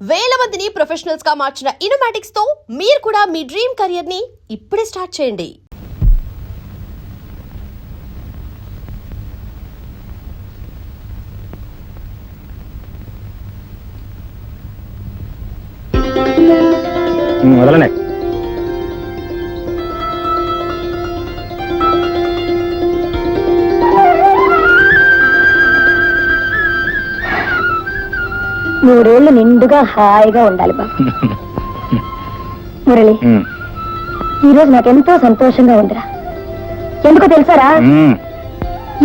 వేల మందిని ప్రొఫెషనల్స్ గా మార్చిన ఇనోమాటిక్స్ తో మీరు కూడా మీ డ్రీమ్ కెరియర్ ని ఇప్పుడే స్టార్ట్ చేయండి. వదలనే మూడేళ్లు నిండుగా హాయిగా ఉండాలి బాబు. మురళి, ఈరోజు నాకెంతో సంతోషంగా ఉందిరా. ఎందుకో తెలుసారా,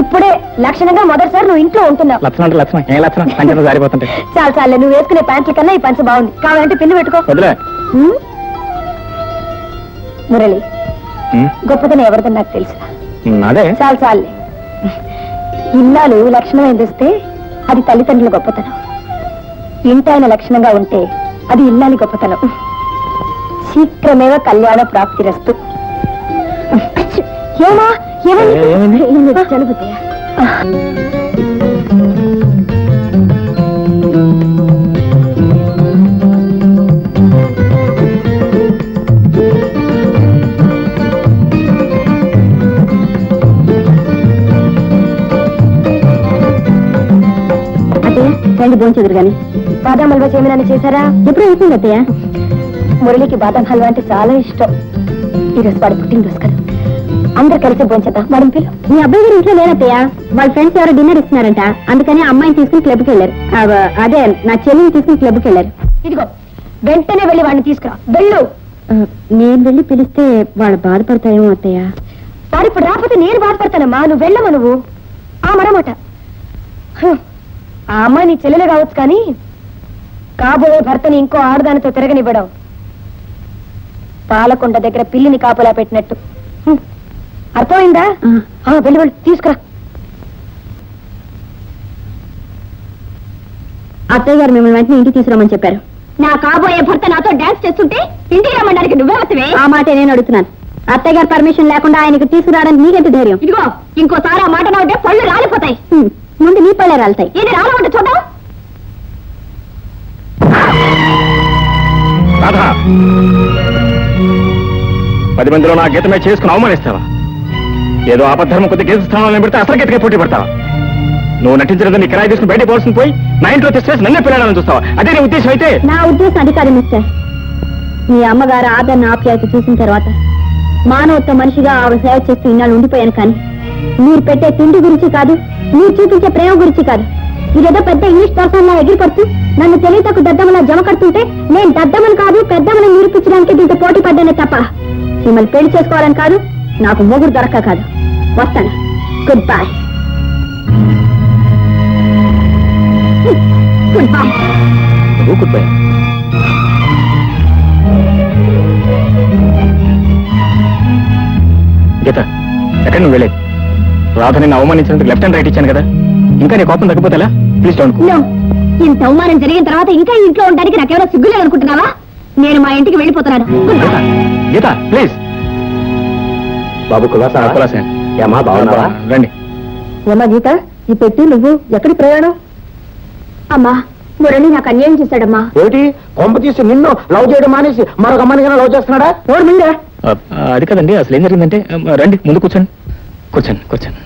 ఇప్పుడే లక్షణంగా మొదటిసారి నువ్వు ఇంట్లో ఉంటున్నావు. చాలా చాలే, నువ్వు వేసుకునే ప్యాంట్ల కన్నా ఈ పంచ బాగుంది. కావాలంటే పిన్ను పెట్టుకో. మురళి, గొప్పతనం ఎవరిదో నాకు తెలుసురా. చాలా చాలే, ఇన్నాళ్ళు లక్షణం తెస్తే అది తల్లిదండ్రుల గొప్పతనం. ఇంటాయన లక్షణంగా ఉంటే అది ఇల్లాలి గొప్పతనం. శీఘ్రమేవ కళ్యాణ ప్రాప్తిరస్తు. ఏమా చదువుతాయా? రండి భోంచెదురు గాని. బాదాం హల్వా చేయమని చేశారా? ఎప్పుడు అయిపోయింది అత్తయ్య. మురళికి బాదాం హల్వా అంటే చాలా ఇష్టం. ఈరోజు వాడు పుట్టినరోజు కదా, అందరు కలిసి భోంచేద్దాం. మేడం పిలు. మీ అబ్బాయి గారు ఇంట్లో లేనత్తయ్య, వాళ్ళ ఫ్రెండ్స్ ఎవరో డిన్నర్ ఇస్తున్నారంట. అందుకని అమ్మాయిని తీసుకుని క్లబ్కి వెళ్ళారు. అదే నా చెల్లిని తీసుకుని క్లబ్కి వెళ్ళారు. ఇదిగో వెంటనే వెళ్ళి వాడిని తీసుకురా. వెళ్ళు. నేను వెళ్ళి పిలిస్తే వాళ్ళు బాధపడతాయేమో అత్తయ్య. వాడు ఇప్పుడు రాకపోతే నేను బాధపడతానమ్మా. నువ్వు వెళ్ళమా నువ్వు. ఆ మరమాట, ఆ అమ్మాయి నీ చెల్లెలే కావచ్చు, కానీ కాబోయే భర్తని ఇంకో ఆడదానితో తిరగనివ్వడం పాలకొండ దగ్గర పిల్లిని కాపలా పెట్టినట్టు. అర్థమైందా? వెళ్ళి వెళ్ళి తీసుకురా. అత్తయ్య గారు మిమ్మల్ని వెంటనే ఇంటికి తీసుకురామని చెప్పారు. నా కాబోయే భర్త నాతో డాన్స్ చేస్తుంటే ఇంటికి రమ్మడానికి నువ్వే వస్తవే? ఆ మాట నేను అడుగుతున్నాను. అత్తయ్య గారు పర్మిషన్ లేకుండా ఆయనకు తీసుకురావడానికి నీకెంత ధైర్యం? ఇదిగో ఇంకోసారి ఆ మాట నవ్వుతే పళ్ళు రాలిపోతాయి. ముందు నీ పళ్ళే రాలుతాయి. ఇది రాలమంటే చూద్దాం. 10 మందిలో నా గీతమే చేసుకుని అవమానిస్తావా? ఏదో ఆపద్ధర్మం కొద్ది గీత స్థానంలో పెడితే అసలు గీతకే పోటీ పడతావా? నువ్వు నటించినది నీ కిరాయి తీసుకుని బయట పోవాల్సింది పోయి నా ఇంట్లో తెచ్చేసి నన్నే పిల్లలని చూస్తావా? అదే నీ ఉద్దేశం అయితే? నా ఉద్దేశం అది కాదు మిస్టర్. మీ అమ్మగారు ఆదరణ ఆప్యాయత చూసిన తర్వాత మానవత్వ మనిషిగా ఆవిడ సేవ చేస్తూ ఇన్నాళ్ళు ఉండిపోయాను. కానీ మీరు పెట్టే తిండి గురించి కాదు, మీరు చూపించే ప్రేమ గురించి కాదు. ఇదేదో పెద్ద ఇంగ్లీష్ పర్సన్ లా ఎగిరిపడుతూ నన్ను తెలియతకు దద్దమలా జమ కడుతుంటే నేను దద్దమని కాదు పెద్దమని నిరూపించడానికి దీంతో పోటీ పడ్డానే తప్ప మిమ్మల్ని పెళ్లి చేసుకోవాలని కాదు, నాకు మొగుడు దొరక్క కాదు. వస్తాను. Good bye. Good bye. Good bye. Geetha, ఎక్కడ నువ్వు వెళ్ళేది? రాధ నిన్ను అవమానించినందుకు లెఫ్ట్ అండ్ రైట్ ఇచ్చాను కదా, ఇంకా నీ కోపం తగ్గిపోతా? Please don't. ఇంత అవమానం జరిగిన తర్వాత ఇంకా ఇంట్లో ఉండడానికి నాకేమైనా సిగ్గులేదు అనుకుంటున్నావా? నేను మా ఇంటికి వెళ్ళిపోతున్నాను. గీత ప్లీజ్. బాబు కులాసా ఏమా బాగున్నావా? రండి. ఏమా గీత, ఈ పెట్టి నువ్వు ఎక్కడి ప్రయాణం? అమ్మా, మురళి నాకు అన్యాయం చేశాడమ్మా. ఏమిటి కొంప తీసి నిన్ను లవ్ చేయడం మానేసి మరొక అమ్మాయిని లవ్ చేస్తున్నాడా? ఎవరు మీరే? అది కదండి, అసలు ఏం జరిగిందంటే, రండి ముందు కూర్చోండి. కూర్చోండి కూర్చోండి.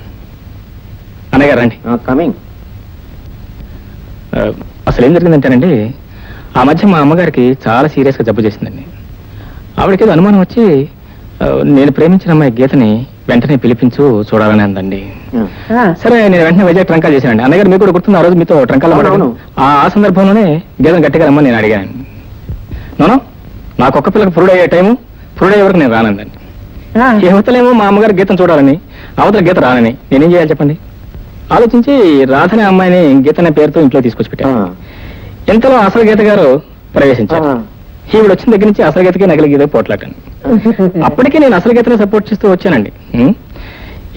అన్నయ్య గారు రండి. కమింగ్. అసలు ఏం జరిగిందంటేనండి, ఆ మధ్య మా అమ్మగారికి చాలా సీరియస్గా జబ్బు చేసిందండి. ఆవిడకి ఏదో అనుమానం వచ్చి నేను ప్రేమించిన అమ్మాయి గీతని వెంటనే పిలిపించు చూడాలని అందండి. సరే నేను వెంటనే వైజాగ్ ట్రంకాలు చేశానండి. అన్నయ్య గారు మీకు కూడా గుర్తుంది, ఆ రోజు మీతో ట్రంకాలు ఆ సందర్భంలోనే గీతను గట్టిగా రమ్మని నేను అడిగాను. నోనో, నాకు ఒక్క పిల్లకి ప్రూడ్ అయ్యే టైము, ప్రూడ్ అయ్యే వరకు నేను రానందండి. యువతలేమో మా అమ్మగారు గీతను చూడాలని, అవతల గీత రానని నేనేం చేయాలి చెప్పండి? ఆలోచించి రాధనే అమ్మాయిని గీతనే పేరుతో ఇంట్లో తీసుకొచ్చి పెట్టాను. ఇంతలో అసలు గీత గారు ప్రవేశించారు. ఈవిడ వచ్చిన దగ్గర నుంచి అసలు గీతకి నగలి గీత పోట్లాటాను. అప్పటికే నేను అసలు గీతనే సపోర్ట్ చేస్తూ వచ్చానండి.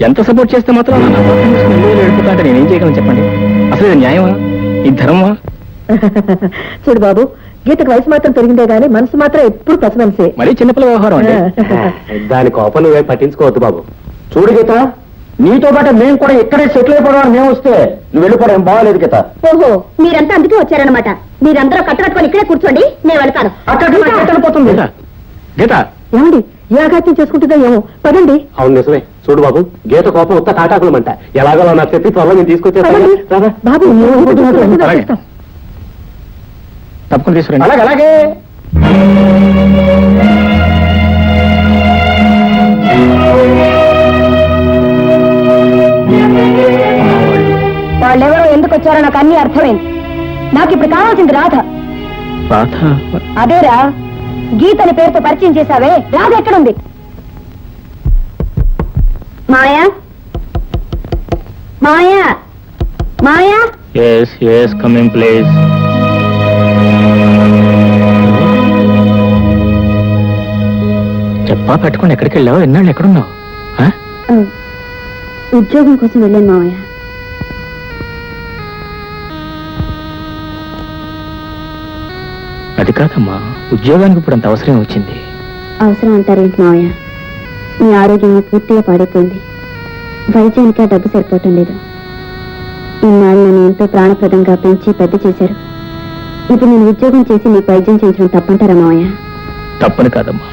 ఎంత సపోర్ట్ చేస్తే మాత్రం వెళ్ళిపోతా అంటే నేనేం చేయగలను చెప్పండి? అసలు ఇది న్యాయమా? ఇది ధర్మమా? చూడు బాబు, గీతకు వయసు మాత్రం పెరిగిందే గానీ మనసు మాత్రం ఎప్పుడు పసిమనిసే. మరీ చిన్నపిల్ల వ్యవహారం అండి. దాని కోపం నువ్వే పట్టించుకోవద్దు బాబు. చూడు గీత, నీతో పాటు మేము కూడా ఇక్కడే సెటిల్ అయిపోవడం మేము వస్తే నువ్వు వెళ్ళిపోవడం ఏం బాగాలేదు గీత. ఓహో మీరంతా అందుకే వచ్చారనమాట. మీరందరూ కట్టుకట్టుకొని ఇక్కడే కూర్చోండి, నేను వెళ్తాను. పోతుంది గీత గీత ఏమండి ఏ అఘాత్యం చేసుకుంటుందో ఏమో, పదండి. అవును నిజమే. చూడు బాబు, గీత కోపం ఉత్త తాటాకులమంట. ఎలాగో నాకు చెప్పి త్వరలో నేను తీసుకొచ్చేస్తాను. బాబు అలాగే. తప్పకుండా తీసుకురండి. అలాగే అలాగే. వాళ్ళెవరో ఎందుకు వచ్చారో నాకు అన్ని అర్థమైంది. నాకు ఇప్పుడు కావాల్సింది రాధ. రాధ అదేరా, గీతని పేరుతో పరిచయం చేశావే, రాధ ఎక్కడుంది? Maya Maya Maya. Yes yes coming please. చెప్పా పెట్టుకుని ఎక్కడికి వెళ్ళావు? ఎన్నాళ్ళు ఎక్కడున్నావు? ఆ? ఉద్యోగం కోసం వెళ్ళాను మావయ్య. అది కాదమ్మా, ఉద్యోగానికి ఇప్పుడు అంత అవసరం వచ్చింది. అవసరం అంటారేంటి మావయ్య? మీ ఆరోగ్యం పూర్తిగా పాడైపోయింది. వైద్యానికి ఆ డబ్బు సరిపోవటం లేదు. ఇన్నాళ్ళు నన్ను ఎంతో ప్రాణప్రదంగా పెంచి పెద్ద చేశారు. ఇప్పుడు నేను ఉద్యోగం చేసి మీకు వైద్యం చేయించడం తప్పంటారా మావయ్య? తప్పని కాదమ్మా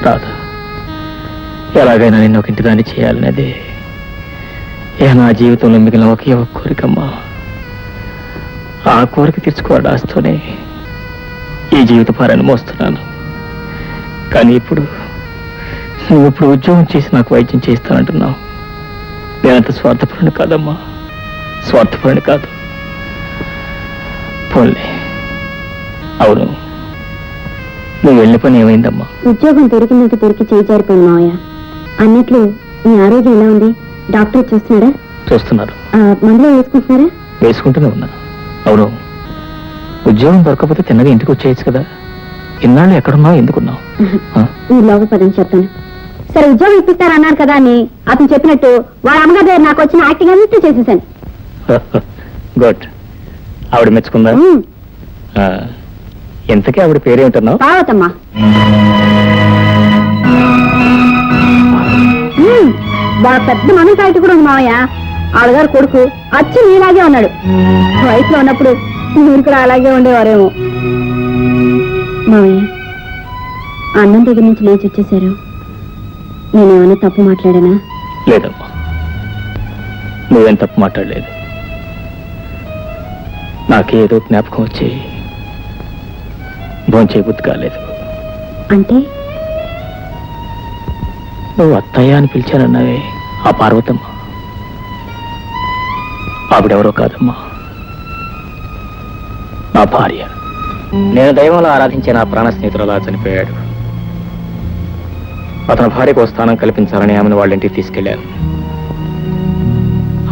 రాధ, ఎలాగైనా నిన్ను ఒక ఇంటిదాన్ని చేయాలనేది నా జీవితంలో మిగిలిన ఒకే ఒక కోరికమ్మా. ఆ కోరిక తీర్చుకోవడం ఆస్తూనే ఈ జీవిత భారాన్ని మోస్తున్నాను. కానీ నువ్వు ఇప్పుడు ఉద్యోగం చేసి నాకు వైద్యం చేస్తానంటున్నావు. నేనంత స్వార్థపరుని కాదమ్మా, స్వార్థపరుని కాదు. పోన్లే. అవును, నువ్వు వెళ్ళిన పని ఏమైందమ్మా? ఉద్యోగం దొరికినట్టు దొరికి చేయి జారిపోయింది మావయ్య. అన్నట్లు మీ ఆరోగ్యం ఎలా ఉంది? డాక్టర్ చూస్తున్నారా? చూస్తున్నారు. మందులో వేసుకుంటున్నారా? వేసుకుంటూనే ఉన్నా. అవును, ఉద్యోగం దొరకకపోతే తిన్నగా ఇంటికి వచ్చేయచ్చు కదా. ఇన్నాళ్ళు ఎక్కడున్నావు, ఎందుకున్నావు? మీరు లోపల పదని చెప్తాను. సరే, ఉద్యోగం ఇప్పిస్తారన్నారు కదా అని అతను చెప్పినట్టు వాళ్ళ అమ్మగారి దగ్గర నాకు వచ్చిన యాక్టింగ్ అంతా చేసేసాను. గుడ్. ఆవిడ మెచ్చుకుందా? ఎంతకీ ఆవిడ పేరేమిటన్నావు? పార్వతమ్మా. బాగా పెద్ద మనం కాయటి కూడా ఉంది మావయ్య. ఆవిడగారు కొడుకు అచ్చి నీలాగే ఉన్నాడు. వయసులో ఉన్నప్పుడు మీరు కూడా అలాగే ఉండేవారేమో. మావయ్య, అన్నం దగ్గర నుంచి లేచి వచ్చేసారు. నేనేమైనా తప్పు మాట్లాడానా? లేదమ్మా, నువ్వేం తప్పు మాట్లాడలేదు. నాకేదో జ్ఞాపకం వచ్చి భోంచే బుద్ధి కాలేదు. అంటే నువ్వు అత్తయ్య అని పిలిచానన్నావే, ఆ పార్వతమ్మ ఆవిడెవరో కాదమ్మా, నా భార్య. నేను దైవంలో ఆరాధించే నా ప్రాణ స్నేహితుడు అలా చనిపోయాడు. అతని భార్యకు స్థానం కల్పించాలని ఆమెను వాళ్ళ ఇంటికి తీసుకెళ్లాను.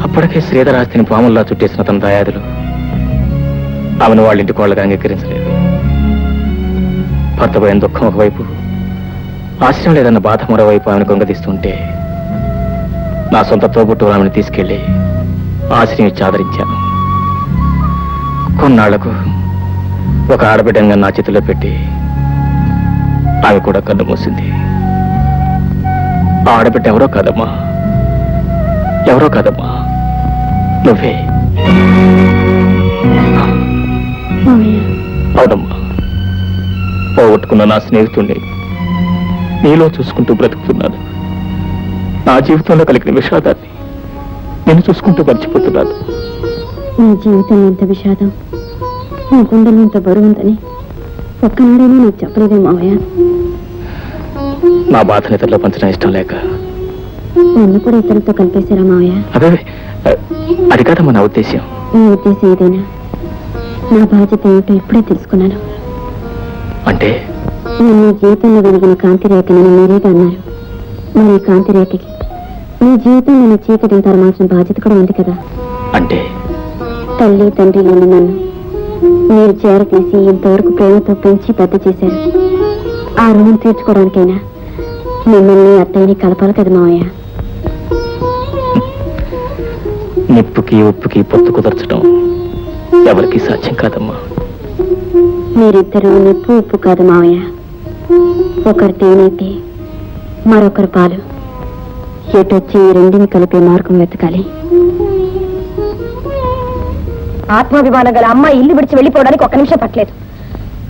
అప్పటికే శ్రీధరాస్తిని పాముల్లా చుట్టేసిన తన దయాదులు ఆమెను వాళ్ళ ఇంటికి వాళ్ళగా అంగీకరించలేదు. భర్త పోయిన దుఃఖం ఒకవైపు, ఆశ్రయం లేదన్న బాధ మరోవైపు ఆమెను గొంగదీస్తుంటే నా సొంత తోబుట్టు ఆమెను తీసుకెళ్లి ఆశ్రయం ఇచ్చి ఆదరించాను. కొన్నాళ్లకు ఒక ఆడబిడ్డంగా నా చేతిలో పెట్టి ఆమె కూడా కన్ను మూసింది. ఆ ఆడబిడ్డ ఎవరో కాదమ్మా, నువ్వే. అవునమ్మా, పోగొట్టుకున్న నా స్నేహితుణ్ణి నీలో చూసుకుంటూ బ్రతుకుతున్నాను. నా జీవితంలో కలిగిన విషాదాన్ని నేను చూసుకుంటూ మర్చిపోతున్నాను. నీ జీవితంలో ఇంత విషాదం, నీ గుండెలో ఇంత బరువు ఉందని ఒక్కనాడైనా నాకు చెప్పలేదే మావయ్య. నా బాధ ఇతరులో పంచడం ఇష్టం లేక నన్ను కూడా ఇతరులతో కలిపేశారా మావయ్య? అదే, అది కాదమ్మా నా ఉద్దేశ్యం. నీ ఉద్దేశం ఏదైనా నా బాధ్యత ఏమిటో ఇప్పుడే తెలుసుకున్నాను. అంటే నేను నీ జీవితంలో వెలిగిన కాంతి రేఖనని మీరేగా అన్నారు. మరి ఈ కాంతి రేఖకి నీ జీవితంలో నీ చీకటిని తరమాల్సిన బాధ్యత కూడా ఉంది కదా. అంటే తల్లి తండ్రి లేని నన్ను మీరు చేరతీసి ఇంతవరకు ప్రేమతో పెంచి పెద్ద చేశారు. ఆ రుణం తీర్చుకోవడానికైనా మిమ్మల్ని అత్తయ్యని కలపాలి కదా మావయ్య. నిప్పుకి ఉప్పుకి పొత్తు కుదర్చడం ఎవరికి సాధ్యం కాదమ్మా. మీరిద్దరూ నిప్పు ఉప్పు కాదు మావయ్య. ఒకరు తేనైతే మరొకరు పాలు. ఎటొచ్చి ఈ రెండిని కలిపే మార్గం వెతకాలి. ఆత్మాభిమానం గల అమ్మాయి ఇల్లు విడిచి వెళ్ళిపోవడానికి ఒక్క నిమిషం పట్టలేదు,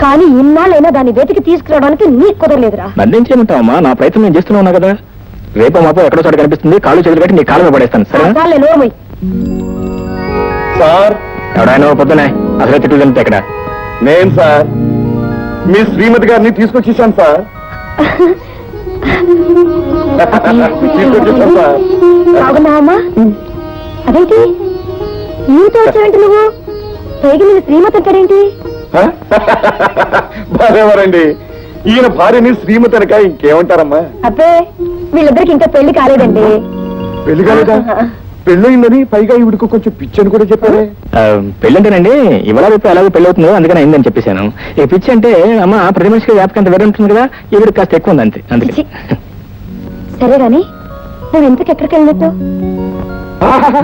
కానీ ఇన్నాళ్ళైనా దాన్ని వెతికి తీసుకురావడానికి నీకు కుదరలేదురా. నన్నేం చేయమంటావమ్మా? నా ప్రయత్నం నేను చేస్తూనే ఉన్నా కదా. రేపో మాపో ఎక్కడో చోట కనిపిస్తుంది, కాళ్ళు చేతులు కట్టి నీ కాళ్ళ మీద పడేస్తాను, సరే? చాలే నోరుమోయ్. సార్, ఎవడాయన పొద్దునే అసలే తిట్లు తింటే ఇక్కడ. నేను సార్ మీ శ్రీమతి గారిని తీసుకొచ్చేసాను సార్. తీసుకొచ్చేసాను సార్. బాగున్నావమ్మా? అదేంటి నీతో వచ్చావేంటి నువ్వు? పైకి నేను శ్రీమతి అంటాడేంటి? బాధేవారండి, ఈయన భార్యని శ్రీమతి అనక ఇంకేమంటారమ్మా? అబ్బే, వీళ్ళిద్దరికి ఇంకా పెళ్లి కాలేదండి. పెళ్లి కాలేదా? పెళ్ళయిందని పైగా ఈవిడికి కొంచెం పిచ్చి అని కూడా చెప్పారే. పెళ్ళంటేనండి ఇవాళ రేపు ఎలాగో పెళ్ళి అవుతుందో అందుకని అయిందని చెప్పేశాను. ఈ పిచ్చి అంటే అమ్మ ప్రతి మనిషికి వ్యాపకం అంత వేరే ఉంటుంది కదా, ఈవిడ కాస్త ఎక్కువ ఉంది అంతే, అందుకే. ఛీ. సరే గాని నువ్వు ఇంతకు ఎక్కడికి వెళ్ళినట్టు? ఆహాహా,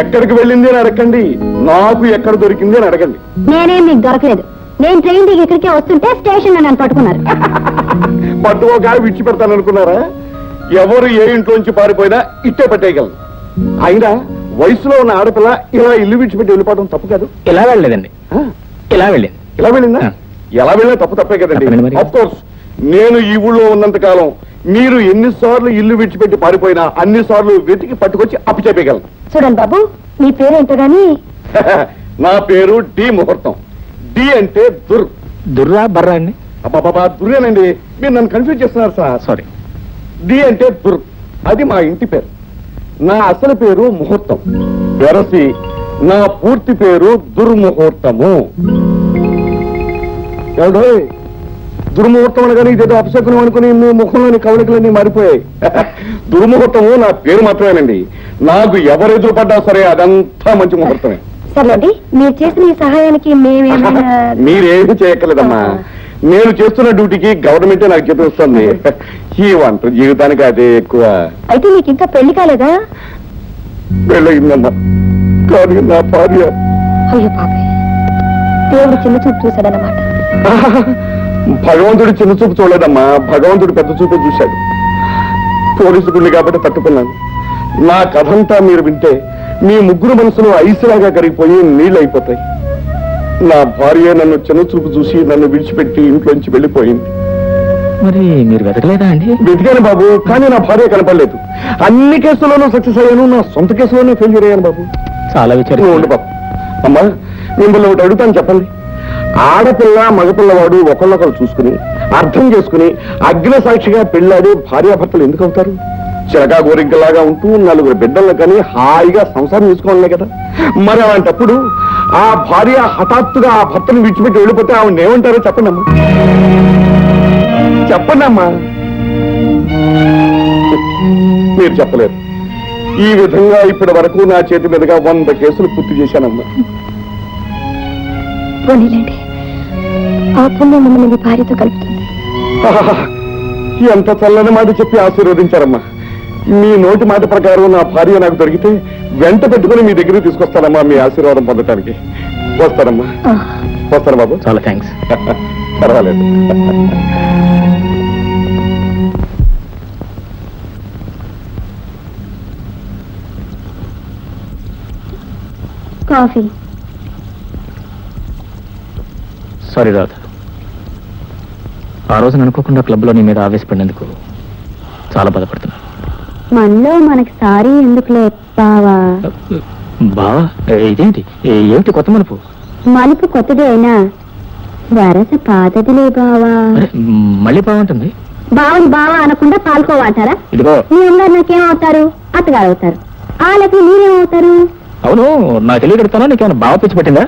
ఎక్కడికి వెళ్ళింది అని అడగండి, నాకు ఎక్కడ దొరికింది అని అడగండి. నేనేం నీకు దొరకలేదు. నేను ట్రైన్ దిగి ఇక్కడికే వస్తుంటే స్టేషన్ లో నన్ను పట్టుకున్నారు. పట్టుకోగా విడిచిపెడతాను అనుకున్నారా? ఎవరు ఏ ఇంట్లోంచి పారిపోయినా ఇట్టే పట్టేయగలరు. అయినా వయసులో ఉన్న ఆడపిల్ల ఇలా ఇల్లు విడిచిపెట్టి వెళ్ళిపోవడం తప్పు కాదు. ఇలా వెళ్ళలేదండి, ఆ, ఇలా వెళ్ళింది. ఎలా వెళ్ళిందా? ఆ. ఎలా వెళ్ళినా తప్పే కదండి. తప్పేనండి మరి. ఆఫ్ కోర్స్ నేను ఈ ఊళ్ళో ఉన్నంత కాలం మీరు ఎన్నిసార్లు ఇల్లు విడిచిపెట్టి పారిపోయినా అన్నిసార్లు వెతికి పట్టుకొచ్చి అప్పచెప్పగలను. చూడండి బాబు, నీ పేరేంటో గాని నా పేరు డి ముహూర్తం. డి అంటే దుర్. దుర్రా బర్రా అండి? అబ్బాబా, దుర్రేనండి, మీరు నన్ను కన్ఫ్యూజ్ చేస్తున్నారు సార్. సారీ. డి అంటే దుర్, అది మా ఇంటి పేరు. నా అసలు పేరు ముహూర్తం. వెరసి నా పూర్తి పేరు దుర్ముహూర్తము. ఎవడో దుర్ముహూర్తం అనగానే ఇదేదో అపశకునం అనుకుని మీ ముఖంలోని కవలికలన్నీ మారిపోయాయి. దుర్ముహూర్తము నా పేరు మాత్రమేనండి. నాకు ఎవరు ఎదురుపడ్డా సరే అదంతా మంచి ముహూర్తమే. సర్లేండి, మీరు చేసిన ఈ సహాయానికి మేమేమైనా మీరేమి చేయక్కర్లేదమ్మా. నేను చేస్తున్న డ్యూటీకి గవర్నమెంటే నాకు జీతం ఇస్తుంది. ఈ వంట జీవితానికి అదే ఎక్కువ. అయితే నీకు ఇంకా పెళ్లి కాలేదా? పెళ్ళయిందమ్మా, కానీ నా భార్య అయ్యో పాపే, దేవుడు చిన్న చూపు చూశాడన్నమాట. భగవంతుడి చిన్న చూపు చూడలేదమ్మా, భగవంతుడు పెద్ద చూపే చూశాడు. పోలీసు గుండి కాబట్టి తట్టుకున్నాను. నా కథంతా మీరు వింటే మీ ముగ్గురు మనసులు ఐసులాగా కరిగిపోయి నీళ్ళు అయిపోతాయి. నా భార్య నన్ను చిన్న చూపు చూసి నన్ను విడిచిపెట్టి ఇంట్లోంచి వెళ్ళిపోయింది. మరి మీరు వెతకలేదా అండి? వెతికాను బాబు, కానీ నా భార్య కనపడలేదు. అన్ని కేసుల్లోనూ సక్సెస్ అయ్యాను, నా సొంత కేసులోనే ఫెయిల్యూర్ అయ్యాను బాబు. చాలా నువ్వు విచారం. ఉండు బాబు. అమ్మా, మిమ్మల్ని ఒకటి అడుగుతాను, చెప్పండి. ఆడపిల్ల మగపిల్లవాడు ఒకళ్ళొకరు చూసుకుని అర్థం చేసుకుని అగ్ని సాక్షిగా పెళ్ళాడి భార్యాభర్తలు ఎందుకు అవుతారు? చిరకా గోరింకలాగా ఉంటూ నలుగురు బిడ్డలను కానీ హాయిగా సంసారం చేసుకోవాలనే కదా. మరి అలాంటప్పుడు ఆ భార్య హఠాత్తుగా ఆ భర్తను విడిచిపెట్టి వెళ్ళిపోతే ఆవిడ ఏమంటారో చెప్పండి అమ్మా. చెప్పండి అమ్మా. మీరు చెప్పలేరు. ఈ విధంగా ఇప్పటి వరకు నా చేతి మీదుగా 100 కేసులు పూర్తి చేశానమ్మా. పోనీలేండి, ఆ పుణ్యం మిమ్మల్ని మీ భార్యతో కలుపుతుంది. ఆహా, ఎంత చల్లని మాట చెప్పి ఆశీర్వదించారమ్మా. మీ నోటి మాట ప్రకారం నా భార్య నాకు దొరికితే వెంట పెట్టుకుని మీ దగ్గరికి తీసుకొస్తానమ్మా, మీ ఆశీర్వాదం పొందటానికి. వస్తానమ్మా. వస్తాను బాబు. చాలా థ్యాంక్స్. పర్వాలేదు. కాఫీ. సారీ రాధ, ఆ రోజున అనుకోకుండా క్లబ్లో నీ మీద ఆవేశపడినందుకు చాలా బాధపడుతున్నాను. మనలో మనకి సారీ ఎందుకులే బావా. బావా, ఇదేంటి? ఏమిటి కొత్త మలుపు? మలుపు కొత్తది అయినా వరస పాతదిలే బావా. అరే, మళ్ళీ బాగుంటుంది. బావని బావా అనకుండా పాల్కోవాటారా? ఇదిగో, మీ అమ్మగారు నాకేమవుతారు? అత్తగారు అవుతారు. వాళ్ళకి మీరేమవుతారు? అవును, నా తెలియగడతానో నీకేమైనా బావ పిచ్చి పెట్టిందా?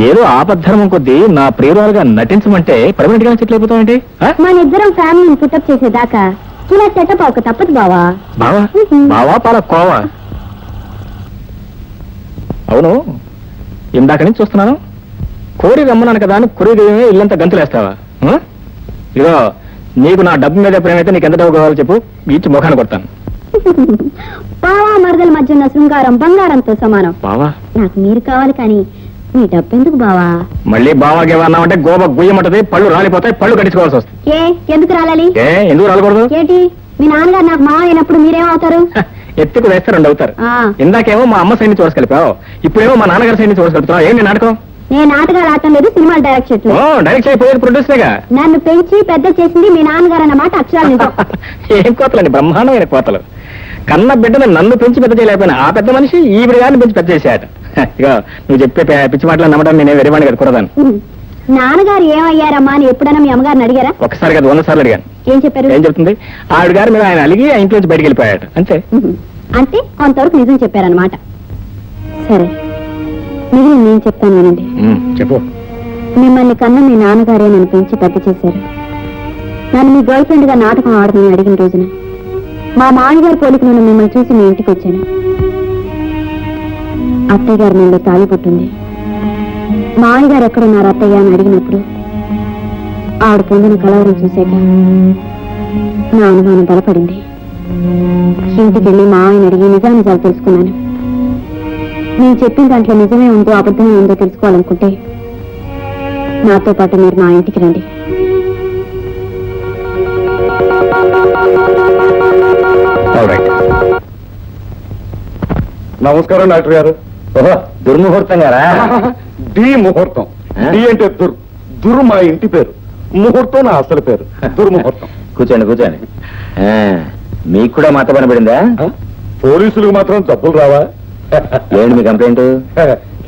ఏదో ఆపద్ధర్మం కొద్దీ నా ప్రియురాలుగా నటించమంటే పర్మనెంట్ గా సెటిల్ అయిపోతామంటే? మన ఇద్దరం ఫ్యామిలీని పుట్టప్ చేసేదాకా ఇలా సెటప్ అవక తప్పదు బావా. బావా? బావా పాల కోవా? అవును, ఇందాక నుంచి చూస్తున్నాను, కోరి రమ్మన్నాను కదా అని కొరిదేమే ఇల్లంతా గంతులేస్తావా? ఇదిగో, నీకు నా డబ్బు మీద ప్రేమైతే నీకు ఎంత డబ్బు కావాలో చెప్పు, ఇచ్చి ముఖాన్ని కొడతాను. బావా మరదల మధ్య ఉన్న శృంగారం బంగారంతో సమానం. బావా, నాకు మీరు కావాలి కానీ మీ డబ్బెందుకు బావా? మళ్ళీ బావా గేవన్నామంటే గోబ గుయ్యమంటది, పళ్ళు రాలిపోతాయి, పళ్ళు కట్టించుకోవాల్సి వస్తుంది. ఏ ఎందుకు రాలాలి? ఎందుకు రాలకూడదు? ఏంటి మీ నాన్నగారు నాకు మా అయినప్పుడు మీరేమవుతారు? ఎత్తుకు వేస్తే 2 అవుతారు. ఆ. ఇందాకేమో మా అమ్మ సైడ్ నుంచి చూడగలిపావు, ఇప్పుడేమో మా నాన్నగారి సైడ్ నుంచి చూడగలుగుతున్నావు. ఏంటి నాటకం? నేను నాటకాలు ఆడటం లేదు, సినిమాలు డైరెక్ట్ చేయట్లేదు. డైరెక్ట్ అయిపోయేది ప్రొడ్యూసర్గా. నన్ను పెంచి పెద్ద చేసింది మీ నాన్నగారు అన్నమాట అక్షరాలు నిజం. ఏం కోతలండి, బ్రహ్మాండమైన కోతలు. కన్న బిడ్డను నన్ను పెంచి పెద్ద చేయలేకపోయినా ఆ పెద్ద మనిషి ఈవిడ గారిని పెంచి పెద్ద చేశాట. ఇక నువ్వు చెప్పే పిచ్చి మాటలు నమ్మడం నేనే వెరివాణి కదా కూరదాను. నాన్నగారు ఏమయ్యారమ్మా అని ఎప్పుడైనా మీ అమ్మగారిని అడిగారా? ఒకసారి కదా 100 సార్లు అడిగాను. ఏం చెప్పారు? ఏం చెప్తుంది? ఆవిడ గారి మీద ఆయన అలిగి ఆ ఇంట్లోంచి బయటికి వెళ్ళిపోయాడు అంతే. అంటే కొంతవరకు నిజం చెప్పారనమాట. సరే, మిగిలిన నేను చెప్తాను వినండి. చెప్పు. మిమ్మల్ని కన్నా మీ నాన్నగారే నన్ను పెంచి పెద్ద చేశారు. నన్ను మీ గర్ల్ ఫ్రెండ్ గా నాటకం ఆడమని అడిగిన రోజున మా మామగారి పోలిక నేను మిమ్మల్ని చూసి మీ ఇంటికి వచ్చాను. అత్తయ్య గారి మీద తాళి పుట్టింది. మామగారు ఎక్కడున్నారు అత్తయ్య అని అడిగినప్పుడు ఆవిడ పొందిన కలవరం చూశాక నా అనుమానం బలపడింది. ఇంటికి వెళ్ళి మా ఆయన అడిగి నిజాలు తెలుసుకున్నాను. నేను చెప్పిన దాంట్లో నిజమే ఉందో అబద్ధమే ఉందో తెలుసుకోవాలనుకుంటే నాతో పాటు మీరు మా ఇంటికి రండి. నమస్కారం డాక్టర్ గారు. ఓహో, దుర్ముహూర్తం గారా? డి ముహూర్తం. డి అంటే దుర్ మా ఇంటి పేరు, ముహూర్తం నా అసలు పేరు, దుర్ముహూర్తం. కూర్చోండి కూర్చోండి. మీకు కూడా మాట పని పడిందా? పోలీసులకు మాత్రం జబ్బులు రావా? ఏంటి మీ కంప్లైంట్?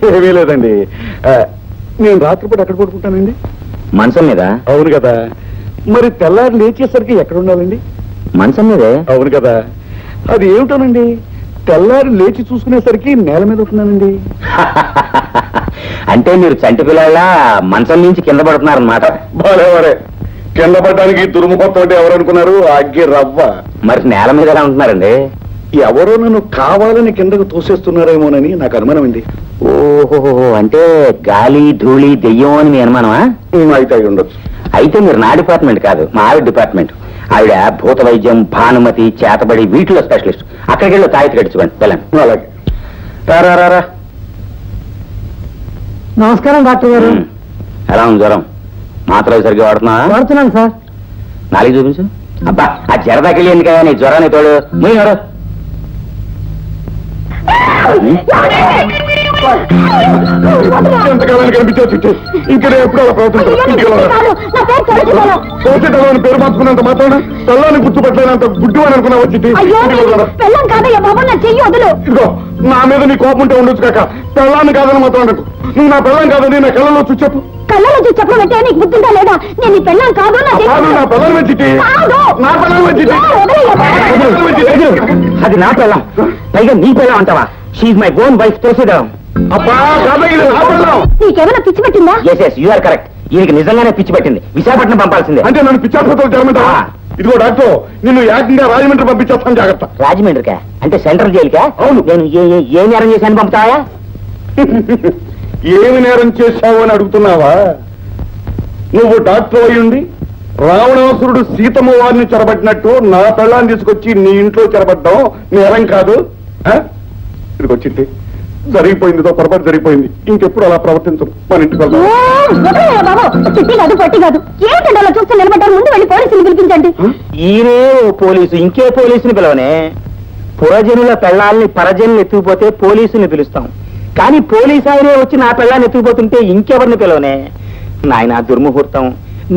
ఏమీ లేదండి. నేను రాత్రిపూట ఎక్కడ పడుకుంటానండి? మంచం మీద. అవును కదా. మరి తెల్లారి లేచేసరికి ఎక్కడ ఉండాలండి? మంచం మీదే. అవును కదా. అది ఏమిటోనండి, తెల్లారి లేచి చూసుకునేసరికి నేల మీద ఉంటున్నానండి. అంటే మీరు చంటి పిల్లల మంచం నుంచి కింద పడుతున్నారన్నమాట. బాలేవరే, కింద పడ్డానికి దుర్ముహూర్తం అంటే ఎవరనుకున్నారు? అగ్గి రవ్వ. మరి నేల మీద ఎలా ఉంటున్నారండి? ఎవరో నన్ను కావాలని కిందకు తోసేస్తున్నారేమోనని నాకు అనుమానం అండి. ఓహో, అంటే గాలి ధూళి దెయ్యం అని మీ అనుమానమా? అయితే అయి ఉండొచ్చు. అయితే మీరు నా డిపార్ట్మెంట్ కాదు, మా ఆవిడ డిపార్ట్మెంట్. ఆవిడ భూత వైద్యం, భానుమతి, చేతబడి వీటిలో స్పెషలిస్ట్. అక్కడికి వెళ్ళి తాయితీ కట్టించుకోండి పిల్లలు. అలాగే. రారా. నమస్కారం డాక్టర్ గారు. ఎలా ఉంది జ్వరం? మాత్రలు సరిగ్గా వాడుతున్నాను సార్. నాలుగు చూపించు. అబ్బా, ఆ జరదాకెళ్ళి ఎందుకయ్యా నీ జ్వరాన్ని తోడు. మూయరు. ఎంతకాలానికి కనిపించా చిట్టి, ఇంకా ఎప్పుడు అలా ప్రవర్తించాలని పేరు మార్చుకున్నంత మాత్రాన తెల్లాన్ని గుర్తుపట్టలేనంత గుడ్డివాని అనుకున్నావు చిట్టి. ఇదిగో, నా మీద నీ కోపం ఉంటే ఉండొచ్చు కాక, పెళ్ళాన్ని కాదని మాత్రం అనుకో. నువ్వు నా పెళ్ళం కాదని నా కళ్ళలో చూసి చెప్పు. కళ్ళలో చూసి చెప్పడం అంటే నీకు బుద్ధిందా లేదా? నేను నీ పెళ్ళాం కాదు. నా పెళ్ళం చిట్టి, నా పెళ్ళం చిట్టి. అది నా పెళ్ళం, పైగా నీ పెళ్ళం అంటావా? She my own wife. తోసేదాం. అబ్బా కాదగిరి, నా పెళ్ళం. నీకేమైనా పిచ్చి పెట్టిందా? Yes you are correct. ఈయనకి నిజంగానే పిచ్చి పట్టింది. విశాఖపట్నం పంపాల్సిందే. అంటే నన్ను పిచ్చాసుపత్రులు జరమంటావా? ఇదిగో డాక్టర్, నిన్ను ఏకంగా రాజమండ్రి పంపించేస్తాను, జాగ్రత్త. రాజమండ్రికా? అంటే సెంట్రల్ జైలుకా? అవును. నేను ఏ నేరం చేశాను పంపుతావా? ఏమి నేరం చేశావు అని అడుగుతున్నావా? నువ్వు డాక్టర్ అయి ఉండి రావణాసురుడు సీతమ్మ వారిని చెరబట్టినట్టు నా పెళ్ళాన్ని తీసుకొచ్చి నీ ఇంట్లో చెరబడ్డం నేరం కాదు. ఇదిగో చిట్టి, జరిగిపోయిందితో పొరపాటు జరిగిపోయింది. ఇంకెప్పుడు అలా ప్రవర్తించరు. మన ఇంటికి వెళ్దాం. చిట్టి కాదు, పట్టి కాదు. ఏమిటండి అలా చూస్తే నిలబడ్డారు? ముందు వెళ్ళి పోలీసులు పిలిపించండి. ఈయనే ఓ పోలీసు, ఇంకే పోలీసుని పిలవనే. పురజనుల పెళ్ళాలని పరజనులు ఎత్తుకుపోతే పోలీసుని పిలుస్తాం, కానీ పోలీసు ఆయనే వచ్చి నా పెళ్ళాన్ని ఎత్తుకుపోతుంటే ఇంకెవరిని పిలవనే. నాయన దుర్ముహూర్తం,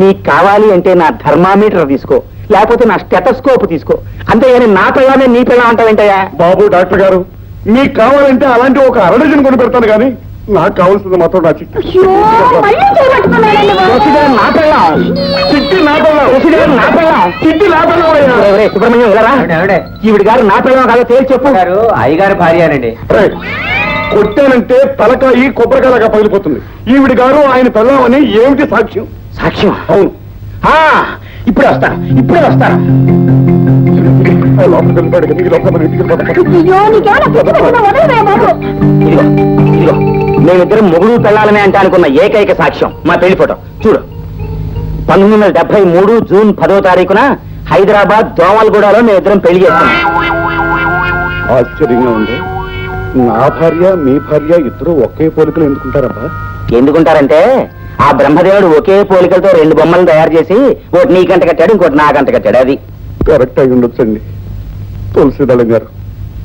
నీకు కావాలి అంటే నా థర్మామీటర్ తీసుకో, లేకపోతే నా స్టెటస్కోప్ తీసుకో. అంతేగాని నా పెళ్ళాన్ని నీ పెళ్ళం అంటావేంటయ్యా? బాబు డాక్టర్ గారు, మీకు కావాలంటే అలాంటి ఒక అరడజన్ కొని పెడతాను, కానీ నాకు కావాల్సింది మాత్రం నా చిట్టి. నా పెళ్ళం, చిట్టి నా పెళ్ళం, నా పెళ్ళం, చిట్టి నా పెళ్ళం. సుబ్రహ్మణ్యం వెళ్ళరా? ఈవిడ గారు నా పెళ్ళం కాదో తేల్చి చెప్పు. అయ్యగారు భార్యనండి. కొట్టానంటే తలకాయి కొబ్బరికాయలాగా పగిలిపోతుంది. ఈవిడ గారు ఆయన పెళ్ళామని ఏమిటి సాక్ష్యం? సాక్ష్యం? అవును. ఇప్పుడే వస్తాను. లోపలికి వెళ్ళిపోయాడు కదా, ఈ లోపల మన ఇంటికి వెళ్ళిపోతాం. అయ్యో, నీకేమైనా పిచ్చి పెట్టిందా? వదలవే బాబు. ఇదిగో మేమిద్దరం మొగుడు పెళ్ళాలనే అంటే అనుకున్న ఏకైక సాక్ష్యం మా పెళ్లి ఫోటో చూడు. 1973 జూన్ 10వ తారీఖున హైదరాబాద్ దోమలగూడలో మేమిద్దరం పెళ్లి చేస్తున్నాం. ఆశ్చర్యంగా ఉంది. నా భార్య మీ భార్య ఇద్దరు ఒకే పోలికలు ఎందుకుంటారబ్బా? ఎందుకుంటారంటే ఆ బ్రహ్మదేవుడు ఒకే పోలికలతో 2 బొమ్మలను తయారు చేసి ఒకటి నీకంట కట్టాడు, ఇంకోటి నాకంట కట్టాడు. అది కరెక్ట్ అయి ఉండొచ్చండి. తులసిదళం గారు,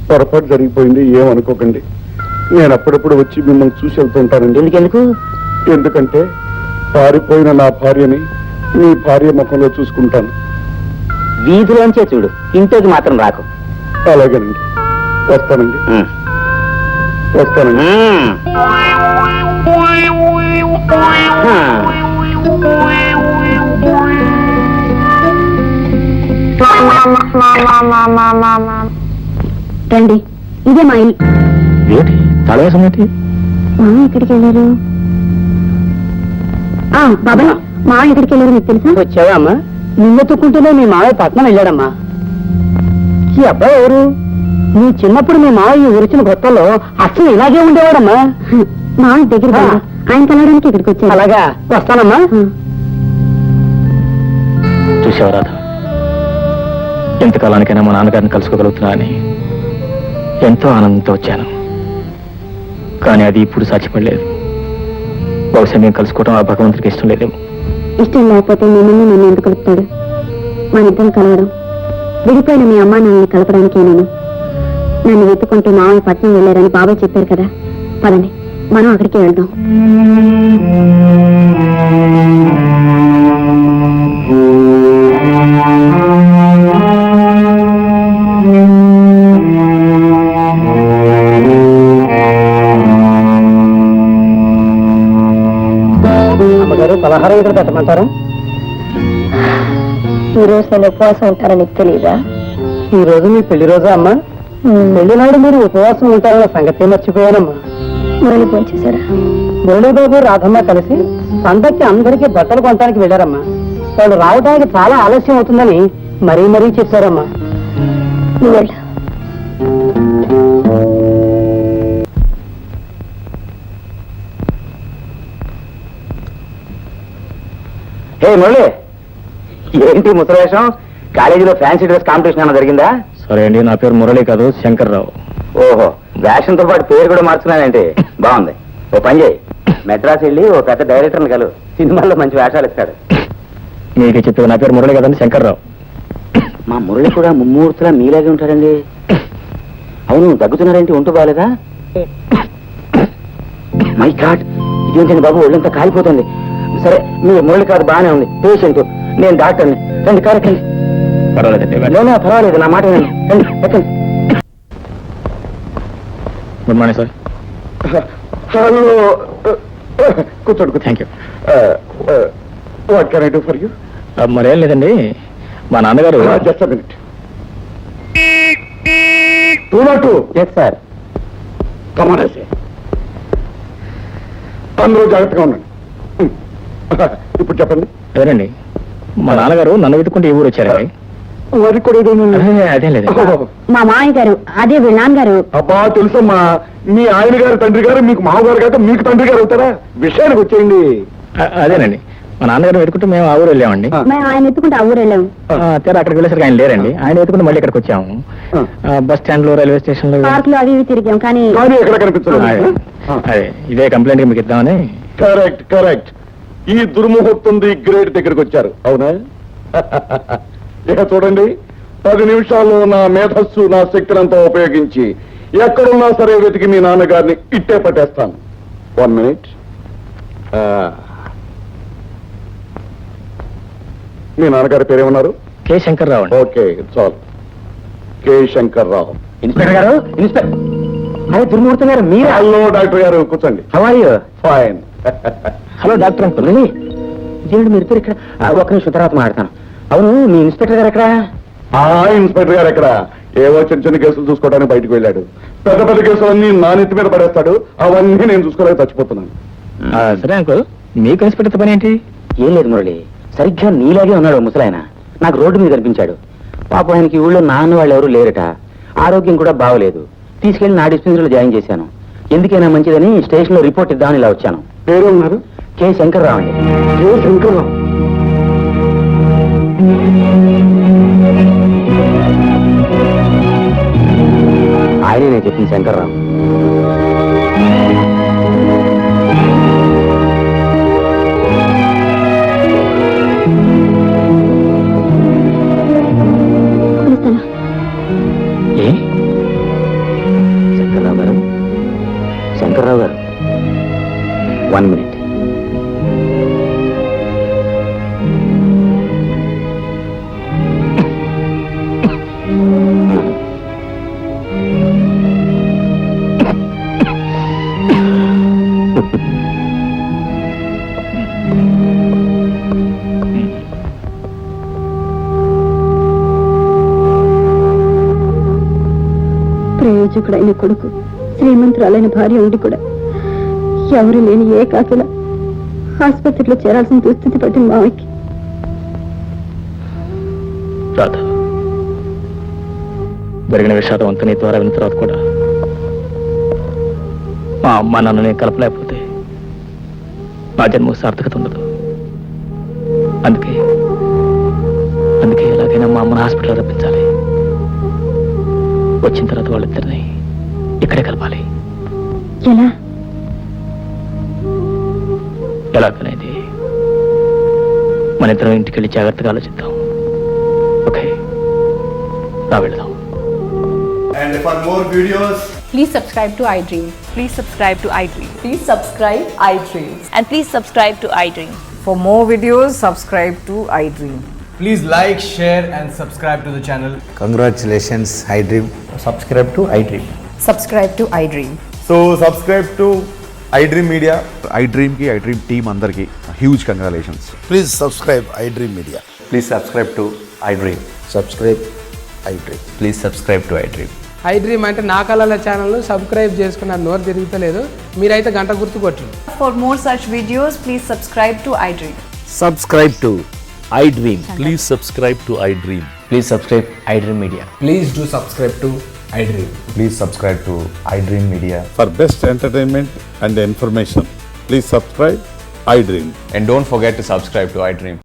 పొరపాటు జరిగిపోయింది, ఏమనుకోకండి. నేను అప్పుడప్పుడు వచ్చి మిమ్మల్ని చూసి వెళ్తుంటానండి. ఎందుకెందుకు? ఎందుకంటే పారిపోయిన నా భార్యని మీ భార్య ముఖంలో చూసుకుంటాను. వీధిలోంచే చూడు, ఇంట్లోకి మాత్రం రాకు. అలాగేనండి, వస్తానండి. వస్తానండి. రండి, ఇదే మా ఇల్లు. ఏంటి తలవేసం ఏంటి? మా ఎక్కడికి వెళ్ళారు? బాబాయ్, మా ఎక్కడికి వెళ్ళారు మీకు తెలుసా? వచ్చావా అమ్మా? నిన్న తుక్కుంటూనే మీ మావయ్య పట్నం వెళ్ళాడమ్మా. ఈ అబ్బాయి ఎవరు? నీ చిన్నప్పుడు మీ మావయ్య ఊరిచిన కొత్తలో అసలు ఇలాగే ఉండేవాడమ్మా. మా దగ్గర ఆయన కలవడానికి ఇక్కడికి వచ్చారు. అలాగా, వస్తానమ్మా. చూసావు రాధ, ఎంతకాలానికైనా మా నాన్నగారిని కలుసుకోగలుగుతున్నా అని ఎంతో ఆనందంతో వచ్చాను. కానీ అది ఇప్పుడు సాధ్యపడలేదు. బహుశా మేము కలుసుకోవడం ఆ భగవంతుడికి ఇష్టం లేదేమో. ఇష్టం లేకపోతే మిమ్మల్ని నన్ను ఎందుకు కలుపుతాడు? మన ఇద్దరం కలవడం విడిపోయిన మీ అమ్మా నాన్నని కలపడానికే. నన్ను వెతుకుంటూ మామయ్య పట్నం వెళ్ళారని బాబాయ్ చెప్పారు కదా. పదండి, మనం అక్కడికే వెళ్దాం. అమ్మగారు, పలహారం ఇక్కడ పెట్టమంటారా? ఈ రోజు నేను ఉపవాసం ఉంటానని నీకు తెలియదా? ఈ రోజు మీ పెళ్లి రోజా అమ్మా? పెళ్లి నాడు మీరు ఉపవాసం ఉంటారన్న సంగతి మర్చిపోయానమ్మా. మురళి భోంచేశారా? మురళీబాబు రాధమ్మ కలిసి పండక్కి అందరికీ బట్టలు కొనడానికి వెళ్ళారమ్మా. వాళ్ళు రావడానికి చాలా ఆలస్యం అవుతుందని మరీ మరీ చెప్పారమ్మా. నువ్వు వెళ్ళు. హే మురళి, ఏంటి ముసలేషం? కాలేజీలో ఫ్యాన్సీ డ్రెస్ కాంపిటీషన్ ఏమైనా జరిగిందా? సరే అండి, నా పేరు మురళి కాదు, శంకర్రావు. ఓహో, వేషంతో పాటు పేరు కూడా మార్చుకున్నానంటే బాగుంది. ఓ పని చేయి, మెడ్రాస్ వెళ్ళి ఓ పెద్ద డైరెక్టర్ని కలు, సినిమాల్లో మంచి వేషాలు ఇస్తాడు. మీకు చెప్పేది నా పేరు మురళి కదండి, శంకర్రావు. మా మురళి కూడా ముమ్మూర్తిలా మీలాగే ఉంటాడండి. అవును, దగ్గుతున్నారేంటి? ఉంటూ బాగాలేదా? మై గాడ్, ఇదేంటండి బాబు, ఒళ్ళంతా కాలిపోతుంది. సరే, మీ మురళి కాదు, బాగానే ఉంది. పేషెంట్, నేను డాక్టర్ని. రండి, కారెక్కండి. పర్వాలేదు, పర్వాలేదు, నా మాట వినండి. రండి, ఎక్కండి. Good morning sir. హలో, కూర్చోండి. Thank you. What can I do for you? మరేం లేదండి, మా నాన్నగారు. Just a minute. 202. Yes sir. కమానేసి అందరూ జాగ్రత్తగా ఉండండి. ఇప్పుడు చెప్పండి. అదేనండి, మా నాన్నగారు నన్ను వెతుకుంటే ఈ ఊరు వచ్చారండి. వారికి కూడా ఏదో అదేం లేదు. మా మామయ్య గారు, అదే వీళ్ళ నాన్నగారు. అబ్బా తెలుసమ్మా, మీ ఆయన గారు తండ్రి గారు మీకు మామగారు కాక మీకు తండ్రి గారు అవుతారా? విషయానికి వచ్చేయండి. అదేనండి, మా నాన్నగారు వెతుకుంటే మేము ఆ ఊరు వెళ్ళామండి. మేము ఆయన ఎత్తుకుంటే ఆ ఊరు వెళ్ళాము. తీరా అక్కడికి వెళ్ళేసరికి ఆయన లేరండి. ఆయన వెతుకుంటే మళ్ళీ ఇక్కడికి వచ్చాము. బస్ స్టాండ్ లో, రైల్వే స్టేషన్ లో, పార్క్ లో అవి ఇవి తిరిగాం, కానీ కానీ ఎక్కడ కనిపించలేదు. అదే ఇదే కంప్లైంట్ మీకు ఇద్దామని. Correct correct. ఈ దుర్ముహూర్తం గ్రేట్ దగ్గరికి వచ్చారు, అవునా? ఇక చూడండి, 10 నిమిషాల్లో నా మేధస్సు, నా శక్తినంతా ఉపయోగించి ఎక్కడున్నా సరే వెతికి మీ నాన్నగారిని ఇట్టే పట్టేస్తాను. 1 మినిట్. మీ నాన్నగారి పేరేమన్నారు? కె శంకర్రావు అండి. ఓకే, చాలు. కె శంకర్రావు. ఇన్స్పెక్టర్ గారు, అదే దుర్మూర్తి గారు మీరు? హలో డాక్టర్ గారు, కూర్చోండి. How are you? Fine. Hello doctor uncle. ఇదేంటి మీరు ఇద్దరు ఇక్కడ? ఒక్క నిమిషం తర్వాత మాట్లాడతాను. అవును, మీ ఇన్స్పెక్టర్ గారు ఎక్కడ? ఇన్స్పెక్టర్ గారు ఎక్కడ? ఏవో చిన్న చిన్న కేసులు చూసుకోవడానికి బయటకు వెళ్ళాడు. పెద్ద పెద్ద కేసులన్నీ నా నెత్తి మీద పడేస్తాడు. అవన్నీ నేను చూసుకోలేక చచ్చిపోతున్నాను. సరే అంకుల్, మీకు ఇన్స్పెక్టర్ పని ఏంటి? ఏం లేదు మురళి, సరిగ్గా నీలాగే ఉన్నాడు ముసలాయన. నాకు రోడ్డు మీద కనిపించాడు. పాపం ఆయనకి ఊళ్ళో నాన్న వాళ్ళు ఎవరు లేరట. ఆరోగ్యం కూడా బాగోలేదు. తీసుకెళ్లి నా డిస్పెన్సరీలో జాయిన్ చేశాను. ఎందుకైనా మంచిదని స్టేషన్ లో రిపోర్ట్ ఇద్దామని ఇలా వచ్చాను. పేరు ఉన్నారు? కె శంకర్రావు అండి. కె శంకర్రావు. ఆయనే నేను చెప్పింది శంకర్రావు. ప్రయోజకుడైన కొడుకు, శ్రీమంతురాలైన భార్య ఉండి కూడా ఎవరు లేని ఏ కాకిల ఆసుపత్రిలో చేరాల్సిన దుస్థితి పట్టింది మావయ్యకి. రాధ, జరిగిన విషాదం అంతా నీ ద్వారా విన్న తర్వాత కూడా మా అమ్మ నాన్నని కలపలేకపోతే నా జన్మ సార్థకత ఉండదు. అందుకే ఎలాగైనా మా అమ్మని హాస్పిటల్ రప్పించాలి. వచ్చిన తర్వాత వాళ్ళిద్దరిని ఇక్కడే కలపాలి. ఎలా? ఎలాగనేది మన ఇద్దరం ఇంటికి వెళ్ళి జాగ్రత్తగా ఆలోచిద్దాం. ఓకే, రా వెళ్దాం. And for more videos, Please subscribe to iDream. Please subscribe to iDream. Please subscribe iDream. And please subscribe to iDream. For more videos, subscribe to iDream. please like, share, and subscribe to the channel. Congratulations, iDream. Subscribe to iDream. Subscribe to iDream. So subscribe to iDream Media. iDream ki iDream team andarki huge congratulations. Please subscribe iDream Media. Please subscribe to iDream. Subscribe iDream. Please subscribe to iDream. iDream అంటే నా కళల channel subscribe చేసుకున్న నోరు తిరుగుతలేదు. మీరైతే గంట గుర్తు కొట్టండి. For more such videos, please subscribe to iDream. Subscribe to iDream. Please subscribe to iDream. Please subscribe iDream media. Please do subscribe to iDream. Please subscribe to iDream Media. For best entertainment and information, please subscribe iDream. And don't forget to subscribe to iDream.